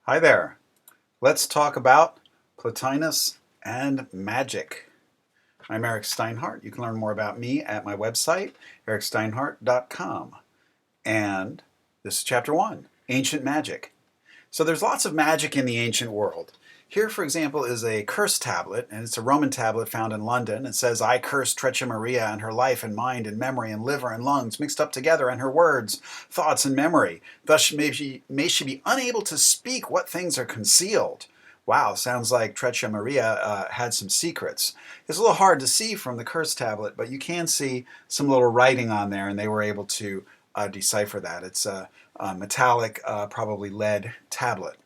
Hi there. Let's talk about Plotinus and Magic. I'm Eric Steinhardt. You can learn more about me at my website, ericsteinhardt.com. And this is Chapter 1, Ancient Magic. So there's lots of magic in the ancient world. Here, for example, is a curse tablet, and it's a Roman tablet found in London. It says, I curse Treccia Maria and her life and mind and memory and liver and lungs mixed up together and her words, thoughts, and memory. Thus may she be unable to speak what things are concealed. Wow, sounds like Treccia Maria had some secrets. It's a little hard to see from the curse tablet, but you can see some little writing on there, and they were able to decipher that. It's a metallic, probably lead tablet.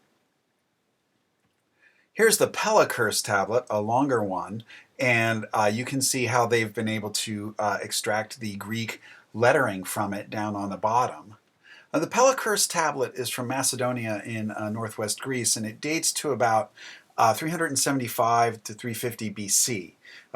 Here's the Pella curse tablet, a longer one, and you can see how they've been able to extract the Greek lettering from it down on the bottom. The Pella curse tablet is from Macedonia in northwest Greece, and it dates to about 375 to 350 BC.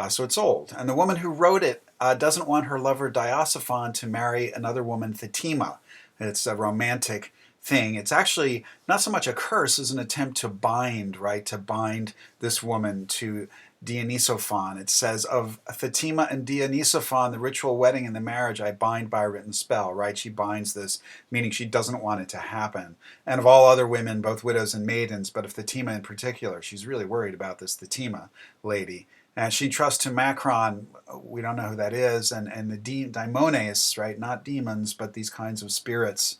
So it's old. And the woman who wrote it doesn't want her lover Diosophon to marry another woman, Thetima. It's a romantic thing. It's actually not so much a curse as an attempt to bind, right? To bind this woman to Dionysophon. It says, of Thetima and Dionysophon, the ritual wedding and the marriage I bind by a written spell, right? She binds this, meaning she doesn't want it to happen. And of all other women, both widows and maidens, but of Thetima in particular, she's really worried about this Thetima lady. And she trusts to Macron, we don't know who that is, and the daimones, right? Not demons, but these kinds of spirits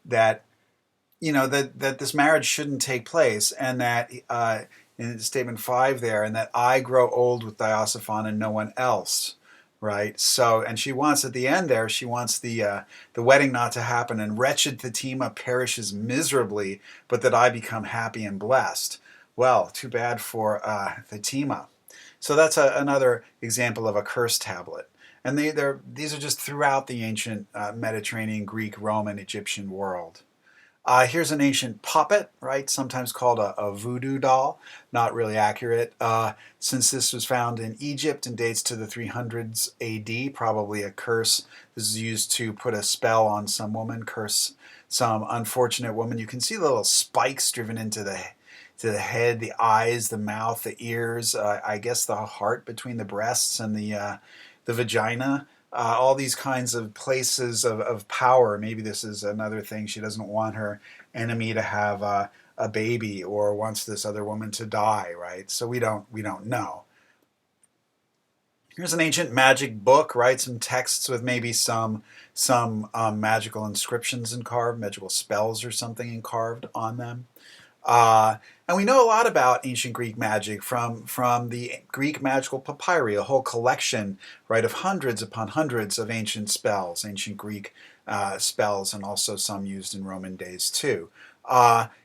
that that this marriage shouldn't take place, and that in statement 5 there, and that I grow old with Diosophon and no one else, right? So, and she wants at the end there, she wants the wedding not to happen, and wretched Thetima perishes miserably, but that I become happy and blessed. Well, too bad for Thetima. So that's another example of a curse tablet. And these are just throughout the ancient Mediterranean, Greek, Roman, Egyptian world. Here's an ancient puppet, right? Sometimes called a voodoo doll. Not really accurate. Since this was found in Egypt and dates to the 300s AD, probably a curse. This is used to put a spell on some woman, curse some unfortunate woman. You can see the little spikes driven into the head, the eyes, the mouth, the ears, I guess the heart between the breasts and the vagina. All these kinds of places of power. Maybe this is another thing. She doesn't want her enemy to have a baby, or wants this other woman to die, right? So we don't know. Here's an ancient magic book, right? Some texts with maybe some magical inscriptions carved, magical spells or something carved on them. And we know a lot about ancient Greek magic from the Greek magical papyri, a whole collection, right, of hundreds upon hundreds of ancient spells, ancient Greek spells, and also some used in Roman days too.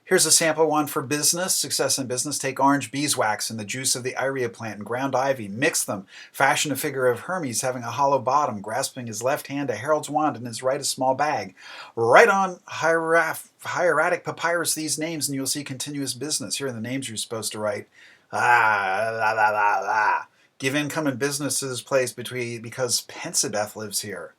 Here's a sample one for business. Success in business. Take orange beeswax and the juice of the iria plant and ground ivy. Mix them. Fashion a figure of Hermes having a hollow bottom, grasping his left hand a herald's wand and his right a small bag. Write on hieratic papyrus these names and you'll see continuous business. Here are the names you're supposed to write. La, la, la, la. Give income and business to this place because Pensibeth lives here.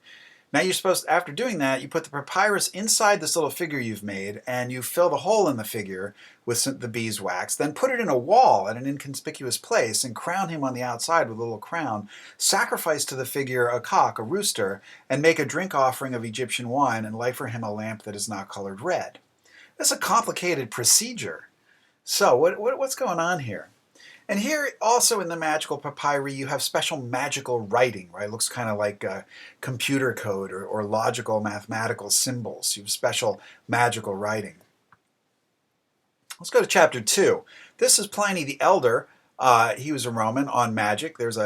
Now you're supposed, after doing that, you put the papyrus inside this little figure you've made, and you fill the hole in the figure with the beeswax, then put it in a wall at an inconspicuous place, and crown him on the outside with a little crown. Sacrifice to the figure a cock, a rooster, and make a drink offering of Egyptian wine, and light for him a lamp that is not colored red. That's a complicated procedure. So what's going on here? And here also in the magical papyri, you have special magical writing, right? It looks kind of like computer code or logical mathematical symbols. You have special magical writing. Let's go to chapter 2. This is Pliny the Elder. He was a Roman on magic. There's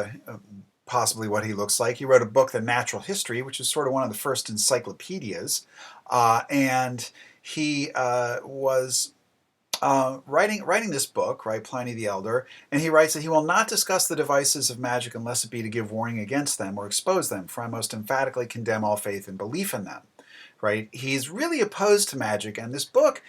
possibly what he looks like. He wrote a book, The Natural History, which is sort of one of the first encyclopedias. And he was writing this book, right, Pliny the Elder, and he writes that he will not discuss the devices of magic unless it be to give warning against them or expose them, for I most emphatically condemn all faith and belief in them, right? He's really opposed to magic, and this book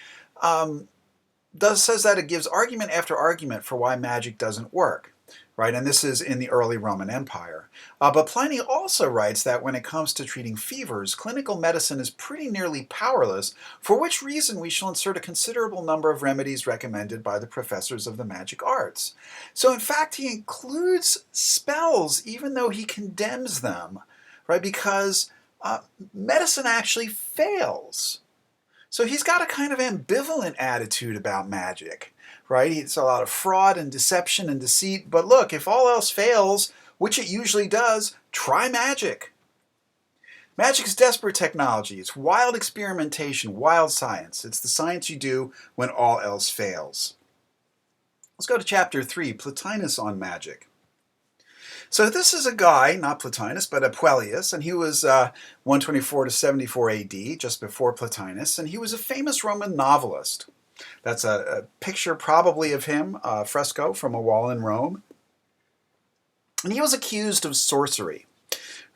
says that it gives argument after argument for why magic doesn't work. right? And this is in the early Roman Empire. But Pliny also writes that when it comes to treating fevers, clinical medicine is pretty nearly powerless, for which reason we shall insert a considerable number of remedies recommended by the professors of the magic arts. So in fact, he includes spells even though he condemns them, right? Because medicine actually fails. So he's got a kind of ambivalent attitude about magic, right? It's a lot of fraud and deception and deceit. But look, if all else fails, which it usually does, try magic. Magic is desperate technology. It's wild experimentation, wild science. It's the science you do when all else fails. Let's go to chapter 3, Plotinus on Magic. So this is a guy, not Plotinus, but Apuleius, and he was 124 to 74 AD, just before Plotinus, and he was a famous Roman novelist. That's a picture probably of him, a fresco from a wall in Rome. And he was accused of sorcery,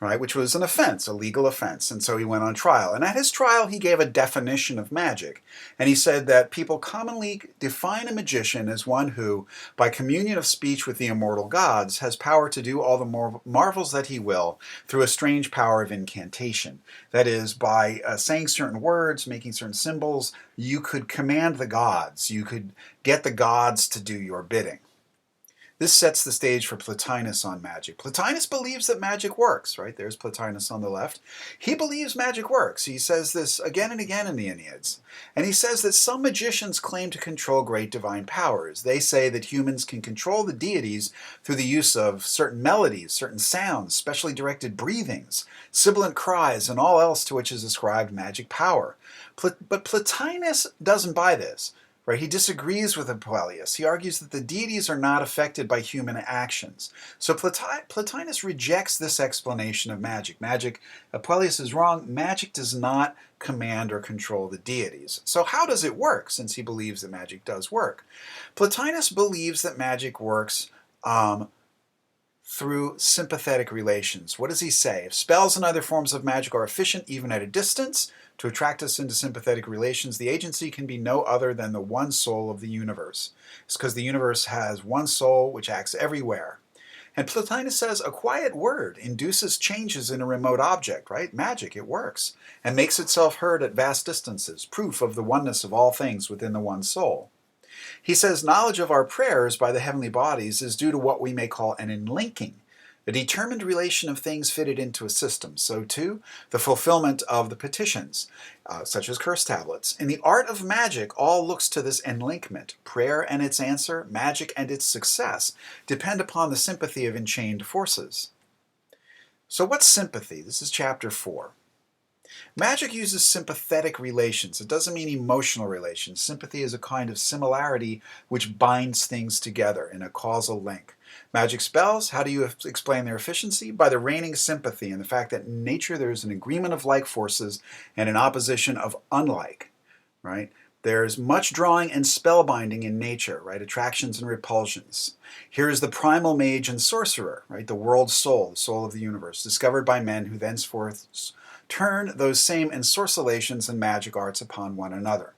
right, which was an offense, a legal offense, and so he went on trial. And at his trial, he gave a definition of magic, and he said that people commonly define a magician as one who, by communion of speech with the immortal gods, has power to do all the marvels that he will through a strange power of incantation. That is, by saying certain words, making certain symbols, you could command the gods, you could get the gods to do your bidding. This sets the stage for Plotinus on magic. Plotinus believes that magic works, right? There's Plotinus on the left. He believes magic works. He says this again and again in the Enneads. And he says that some magicians claim to control great divine powers. They say that humans can control the deities through the use of certain melodies, certain sounds, specially directed breathings, sibilant cries, and all else to which is ascribed magic power. But Plotinus doesn't buy this. Right? He disagrees with Apuleius. He argues that the deities are not affected by human actions. So Plotinus rejects this explanation of magic. Apuleius is wrong. Magic does not command or control the deities. So how does it work, since he believes that magic does work? Plotinus believes that magic works through sympathetic relations. What does he say? If spells and other forms of magic are efficient even at a distance, to attract us into sympathetic relations, the agency can be no other than the one soul of the universe. It's because the universe has one soul which acts everywhere. And Plotinus says a quiet word induces changes in a remote object, right? Magic, it works, and makes itself heard at vast distances, proof of the oneness of all things within the one soul. He says knowledge of our prayers by the heavenly bodies is due to what we may call an enlinking, a determined relation of things fitted into a system. So too, the fulfillment of the petitions, such as curse tablets. In the art of magic, all looks to this enlinkment. Prayer and its answer, magic and its success, depend upon the sympathy of enchained forces. So what's sympathy? This is chapter 4. Magic uses sympathetic relations. It doesn't mean emotional relations. Sympathy is a kind of similarity which binds things together in a causal link. Magic spells, how do you explain their efficiency? By the reigning sympathy and the fact that in nature there's an agreement of like forces and an opposition of unlike, right? There's much drawing and spellbinding in nature, right? Attractions and repulsions. Here is the primal mage and sorcerer, right? The world soul, the soul of the universe, discovered by men who thenceforth turn those same ensorcellations and magic arts upon one another.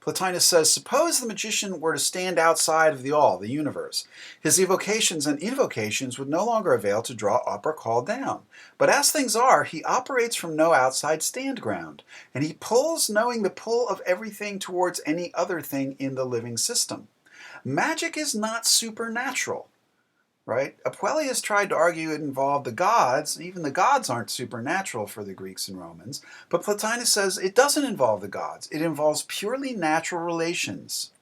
Plotinus says, suppose the magician were to stand outside of the all, the universe. His evocations and invocations would no longer avail to draw up or call down. But as things are, he operates from no outside stand ground, and he pulls knowing the pull of everything towards any other thing in the living system. Magic is not supernatural. Right? Apuleius tried to argue it involved the gods. Even the gods aren't supernatural for the Greeks and Romans. But Plotinus says it doesn't involve the gods. It involves purely natural relations.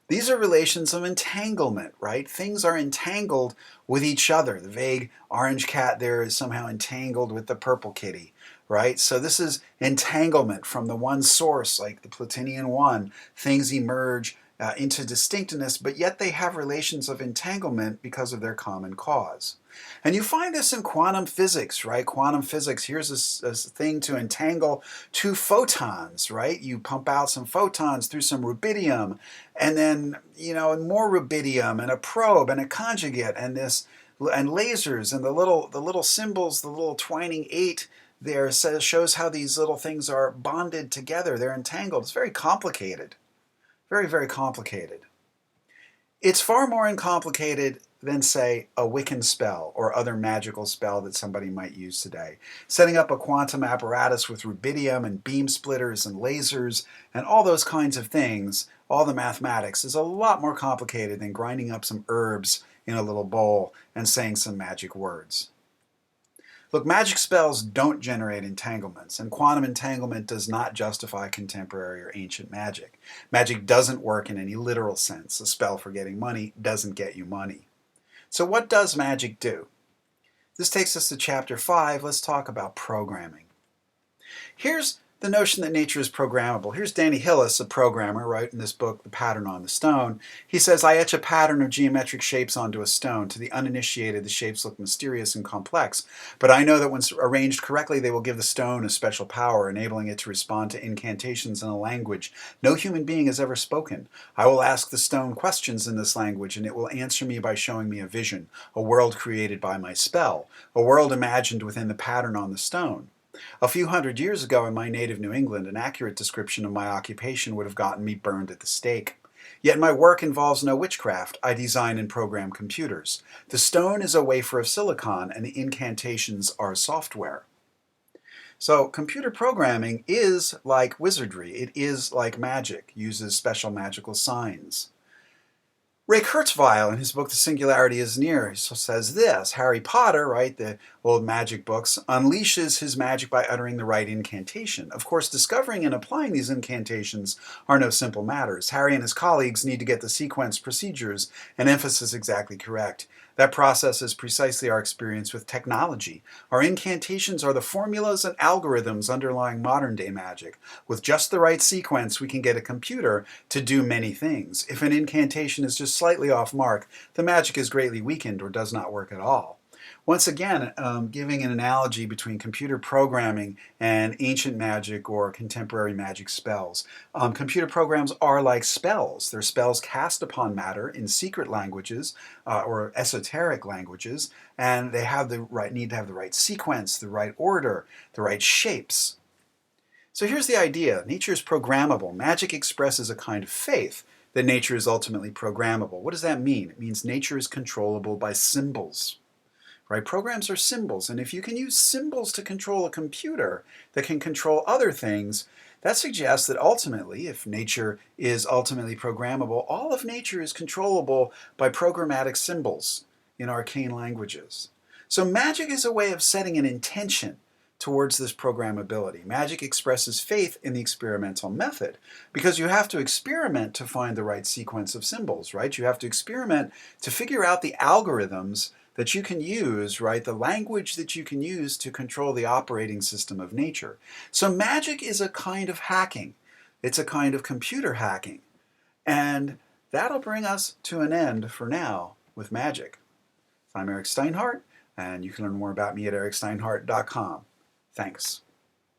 These are relations of entanglement, right? Things are entangled with each other. The vague orange cat there is somehow entangled with the purple kitty, right? So this is entanglement from the one source, like the Plotinian one. Things emerge into distinctness, but yet they have relations of entanglement because of their common cause. And you find this in quantum physics, right? Quantum physics, here's a thing to entangle two photons, right? You pump out some photons through some rubidium, and then, more rubidium, and a probe, and a conjugate, and lasers, and the little symbols, the little twining eight there shows how these little things are bonded together. They're entangled. It's very complicated. Very, very complicated. It's far more uncomplicated than, say, a Wiccan spell or other magical spell that somebody might use today. Setting up a quantum apparatus with rubidium and beam splitters and lasers and all those kinds of things, all the mathematics, is a lot more complicated than grinding up some herbs in a little bowl and saying some magic words. Look, magic spells don't generate entanglements, and quantum entanglement does not justify contemporary or ancient magic. Magic doesn't work in any literal sense. A spell for getting money doesn't get you money. So what does magic do? This takes us to chapter 5. Let's talk about programming. Here's the notion that nature is programmable. Here's Danny Hillis, a programmer, right, in this book, The Pattern on the Stone. He says, I etch a pattern of geometric shapes onto a stone. To the uninitiated, the shapes look mysterious and complex, but I know that when arranged correctly, they will give the stone a special power, enabling it to respond to incantations in a language no human being has ever spoken. I will ask the stone questions in this language, and it will answer me by showing me a vision, a world created by my spell, a world imagined within the pattern on the stone. A few hundred years ago in my native New England, an accurate description of my occupation would have gotten me burned at the stake. Yet my work involves no witchcraft. I design and program computers. The stone is a wafer of silicon, and the incantations are software. So computer programming is like wizardry. It is like magic, uses special magical signs. Ray Kurzweil, in his book The Singularity is Near, says this: Harry Potter, right, the old magic books, unleashes his magic by uttering the right incantation. Of course, discovering and applying these incantations are no simple matters. Harry and his colleagues need to get the sequence, procedures, and emphasis exactly correct. That process is precisely our experience with technology. Our incantations are the formulas and algorithms underlying modern-day magic. With just the right sequence, we can get a computer to do many things. If an incantation is just slightly off mark, the magic is greatly weakened or does not work at all. Once again, giving an analogy between computer programming and ancient magic or contemporary magic spells. Computer programs are like spells. They're spells cast upon matter in secret languages or esoteric languages, and they have need to have the right sequence, the right order, the right shapes. So here's the idea. Nature is programmable. Magic expresses a kind of faith that nature is ultimately programmable. What does that mean? It means nature is controllable by symbols. Right? Programs are symbols, and if you can use symbols to control a computer that can control other things, that suggests that ultimately, if nature is ultimately programmable, all of nature is controllable by programmatic symbols in arcane languages. So magic is a way of setting an intention towards this programmability. Magic expresses faith in the experimental method because you have to experiment to find the right sequence of symbols, right? You have to experiment to figure out the algorithms that you can use, right? The language that you can use to control the operating system of nature. So magic is a kind of hacking. It's a kind of computer hacking. And that'll bring us to an end for now with magic. I'm Eric Steinhardt, and you can learn more about me at ericsteinhardt.com. Thanks.